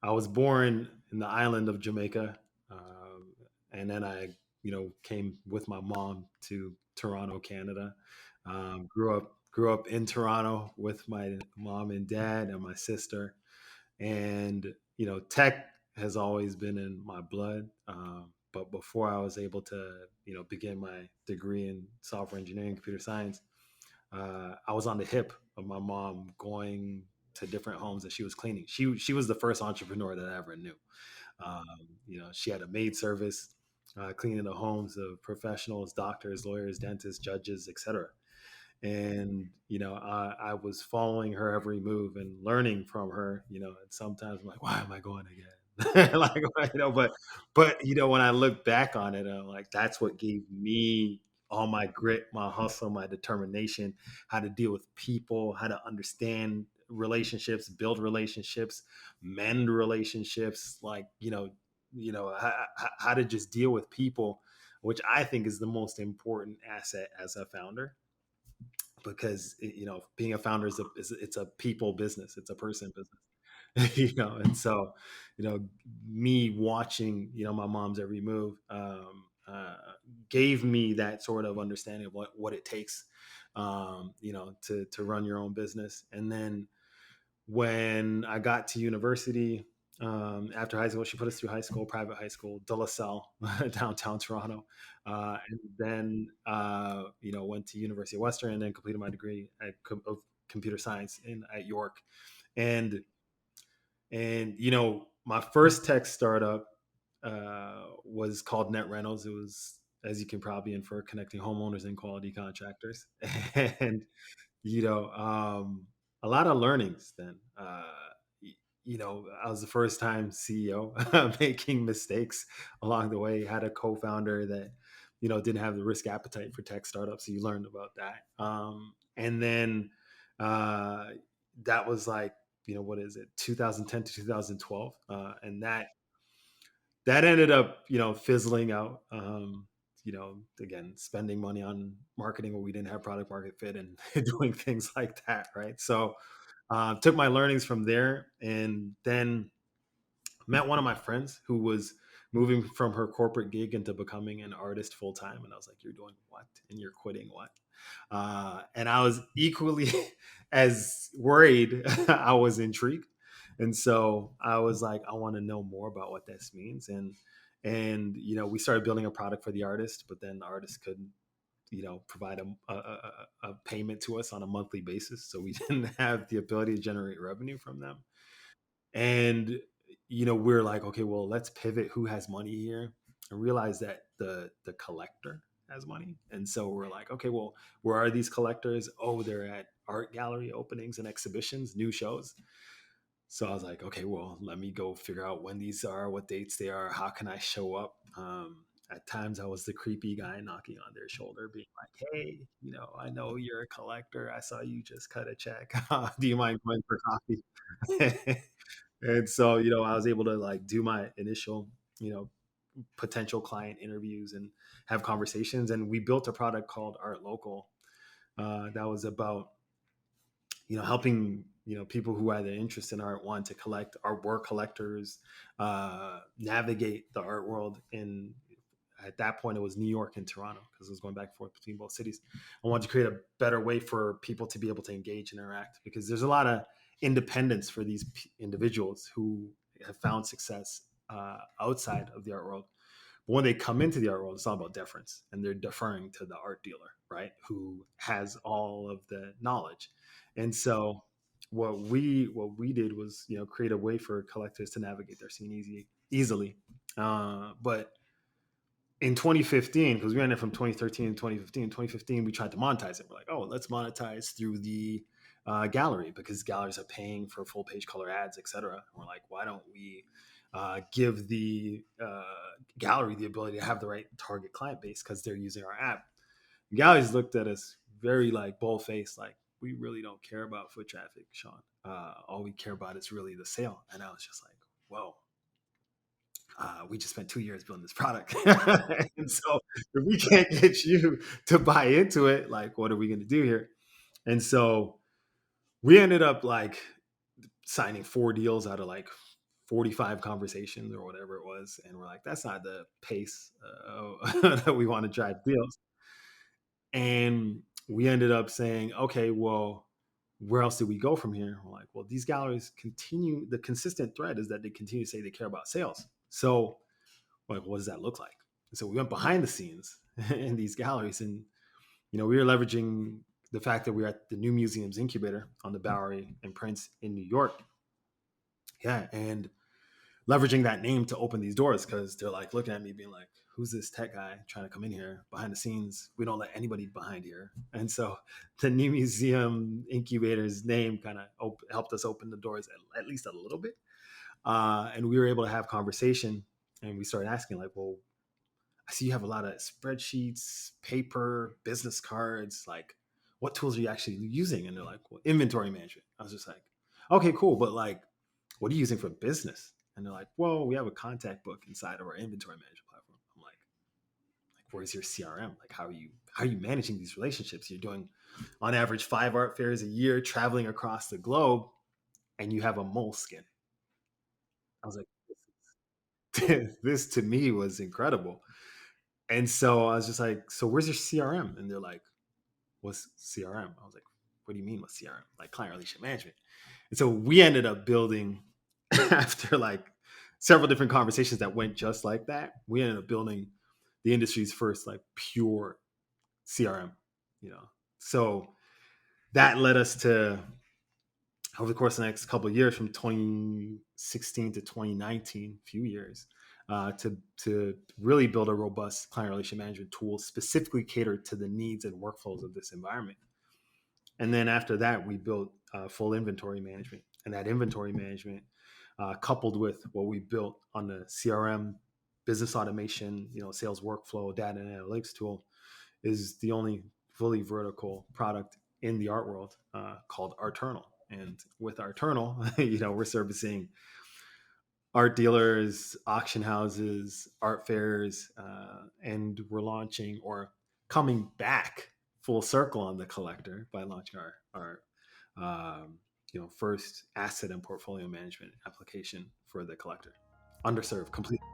I was born in the island of Jamaica, and then I, came with my mom to Toronto, Canada. Grew up in Toronto with my mom and dad and my sister, and tech has always been in my blood. But before I was able to, begin my degree in software engineering, computer science, I was on the hip of my mom going to different homes that she was cleaning. She was the first entrepreneur that I ever knew. She had a maid service, cleaning the homes of professionals, doctors, lawyers, dentists, judges, etc. And I was following her every move and learning from her. And sometimes I'm like, why am I going again? Like, but when I look back on it, I'm like, that's what gave me all my grit, my hustle, my determination, how to deal with people, how to understand relationships, build relationships, mend relationships, like how to just deal with people, which I think is the most important asset as a founder, because being a founder it's a people business, it's a person business. And so me watching my mom's every move, gave me that sort of understanding of what it takes, to run your own business. And then when I got to university, after high school, she put us through high school, private high school, De La Salle, downtown Toronto. And then, went to University of Western and then completed my degree of computer science at York. And, my first tech startup was called Net Rentals. It was, as you can probably infer, connecting homeowners and quality contractors. And you know, um, a lot of learnings then. I was the first time CEO, making mistakes along the way. Had a co-founder that, didn't have the risk appetite for tech startups. So you learned about that. And then uh, that was like, what is it, 2010 to 2012. And that ended up, fizzling out. Again, spending money on marketing where we didn't have product market fit and doing things like that, right? So, took my learnings from there, and then met one of my friends who was moving from her corporate gig into becoming an artist full time, and I was like, "You're doing what? And you're quitting what?" And I was equally as worried. I was intrigued, and so I was like, I want to know more about what this means. And we started building a product for the artist, but then the artist couldn't provide a payment to us on a monthly basis, so we didn't have the ability to generate revenue from them. And we're like, okay, well, let's pivot. Who has money here? And realize that the collector has money. And so we're like, okay, well, where are these collectors? Oh, they're at art gallery openings and exhibitions, new shows. So I was like, okay, well, let me go figure out when these are, what dates they are, how can I show up. At times I was the creepy guy knocking on their shoulder, being like, hey, I know you're a collector, I saw you just cut a check. Do you mind going for coffee? And so, I was able to like do my initial, you know, potential client interviews and have conversations. And we built a product called Art Local, that was about, helping, people who had an interest in art, want to collect artwork, collectors, navigate the art world in, at that point it was New York and Toronto, because it was going back and forth between both cities. I wanted to create a better way for people to be able to engage and interact, because there's a lot of independence for these individuals who have found success outside of the art world. But when they come into the art world, it's all about deference, and they're deferring to the art dealer, right, who has all of the knowledge. And so what we did was, create a way for collectors to navigate their scene easily. But in 2015, because we ran it from 2013 to 2015, 2015, we tried to monetize it. We're like, oh, let's monetize through the gallery, because galleries are paying for full page color ads, etc. We're like, why don't we give the gallery the ability to have the right target client base, because they're using our app. Galleries looked at us very like bold faced, like, we really don't care about foot traffic, Sean. All we care about is really the sale. And I was just like, whoa, we just spent 2 years building this product. And so if we can't get you to buy into it, like, what are we going to do here? And so we ended up like signing 4 deals out of like 45 conversations or whatever it was. And we're like, that's not the pace that we want to drive deals. And we ended up saying, okay, well, where else do we go from here? We're like, well, these galleries continue, the consistent thread is that they continue to say they care about sales. So, like, what does that look like? And so we went behind the scenes in these galleries, and we were leveraging the fact that we were at the New Museums Incubator on the Bowery and Prince in New York. Yeah, and leveraging that name to open these doors because they're like looking at me being like, who's this tech guy trying to come in here behind the scenes? We don't let anybody behind here. And so the New Museum Incubator's name kind of helped us open the doors at least a little bit. And we were able to have conversation, and we started asking like, well, I see you have a lot of spreadsheets, paper, business cards. Like, what tools are you actually using? And they're like, well, inventory management. I was just like, okay, cool. But like, what are you using for business? And they're like, well, we have a contact book inside of our inventory management platform. I'm like, where's your CRM? Like, how are you managing these relationships? You're doing on average 5 art fairs a year, traveling across the globe, and you have a moleskin. I was like, this to me was incredible. And so I was just like, so where's your CRM? And they're like, what's CRM? I was like, what do you mean what's CRM? Like client relationship management. And so we ended up building after like several different conversations that went just like that. We ended up building the industry's first like pure CRM, you know. So that led us to over the course of the next couple of years, from 2016 to 2019, a few years, to really build a robust client relationship management tool specifically catered to the needs and workflows of this environment. And then after that, we built full inventory management, and that inventory management, coupled with what we built on the CRM, business automation, sales workflow, data and analytics tool, is the only fully vertical product in the art world called ARTERNAL. And with ARTERNAL, we're servicing art dealers, auction houses, art fairs, and we're launching or coming back full circle on the collector by launching our first asset and portfolio management application for the collector. Underserved completely.